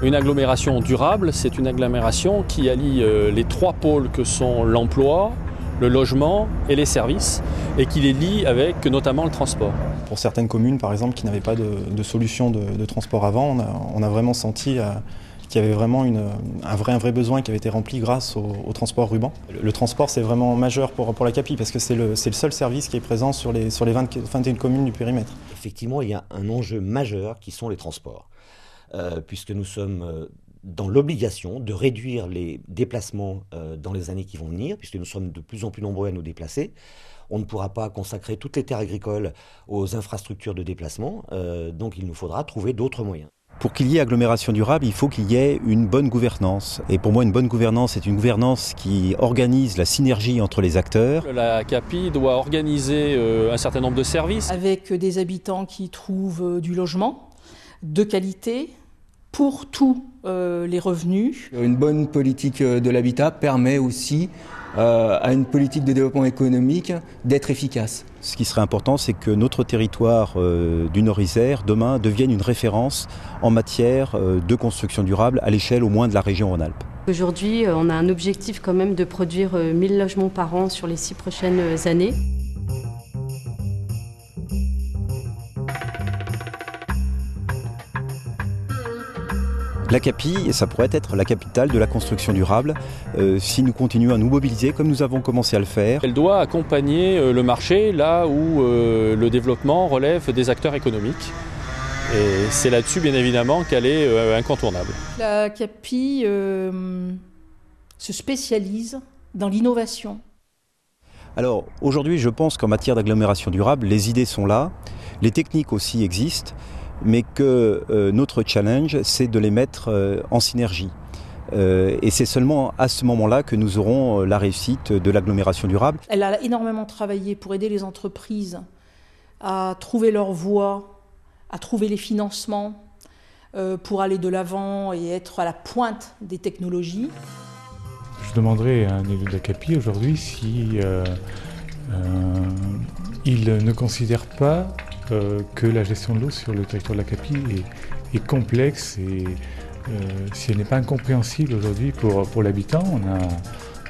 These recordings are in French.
Une agglomération durable, c'est une agglomération qui allie les trois pôles que sont l'emploi, le logement et les services, et qui les lie avec notamment le transport. Pour certaines communes, par exemple, qui n'avaient pas de solution de transport avant, on a vraiment senti qu'il y avait vraiment un vrai besoin qui avait été rempli grâce au transport ruban. Le transport, c'est vraiment majeur pour la CAPI, parce que c'est le seul service qui est présent sur les 21 communes du périmètre. Effectivement, il y a un enjeu majeur qui sont les transports, puisque nous sommes dans l'obligation de réduire les déplacements dans les années qui vont venir, puisque nous sommes de plus en plus nombreux à nous déplacer. On ne pourra pas consacrer toutes les terres agricoles aux infrastructures de déplacement, donc il nous faudra trouver d'autres moyens. Pour qu'il y ait agglomération durable, il faut qu'il y ait une bonne gouvernance. Et pour moi, une bonne gouvernance, c'est une gouvernance qui organise la synergie entre les acteurs. La CAPI doit organiser un certain nombre de services. Avec des habitants qui trouvent du logement de qualité pour tous les revenus. Une bonne politique de l'habitat permet aussi à une politique de développement économique d'être efficace. Ce qui serait important, c'est que notre territoire du Nord-Isère, demain, devienne une référence en matière de construction durable à l'échelle au moins de la région Rhône-Alpes. Aujourd'hui, on a un objectif quand même de produire 1000 logements par an sur les 6 prochaines années. La CAPI, ça pourrait être la capitale de la construction durable si nous continuons à nous mobiliser comme nous avons commencé à le faire. Elle doit accompagner le marché là où le développement relève des acteurs économiques. Et c'est là-dessus, bien évidemment, qu'elle est incontournable. La CAPI se spécialise dans l'innovation. Alors aujourd'hui, je pense qu'en matière d'agglomération durable, les idées sont là, les techniques aussi existent, mais que notre challenge, c'est de les mettre en synergie. Et c'est seulement à ce moment-là que nous aurons la réussite de l'agglomération durable. Elle a énormément travaillé pour aider les entreprises à trouver leur voie, à trouver les financements pour aller de l'avant et être à la pointe des technologies. Je demanderai à un élu de la CAPI aujourd'hui si il ne considère pas que la gestion de l'eau sur le territoire de la CAPI est complexe et si elle n'est pas incompréhensible aujourd'hui pour l'habitant. On a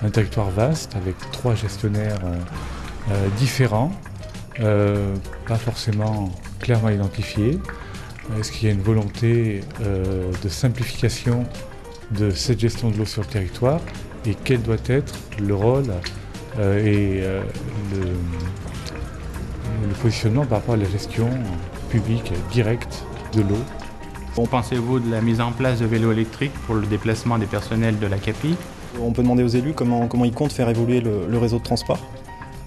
un territoire vaste avec 3 gestionnaires différents, pas forcément clairement identifiés. Est-ce qu'il y a une volonté de simplification de cette gestion de l'eau sur le territoire et quel doit être le rôle et le positionnement par rapport à la gestion publique directe de l'eau. Qu'en pensez-vous de la mise en place de vélos électriques pour le déplacement des personnels de la CAPI? On peut demander aux élus comment ils comptent faire évoluer le réseau de transport,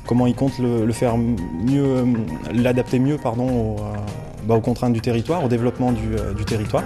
comment ils comptent le faire mieux, l'adapter mieux aux contraintes du territoire, au développement du territoire.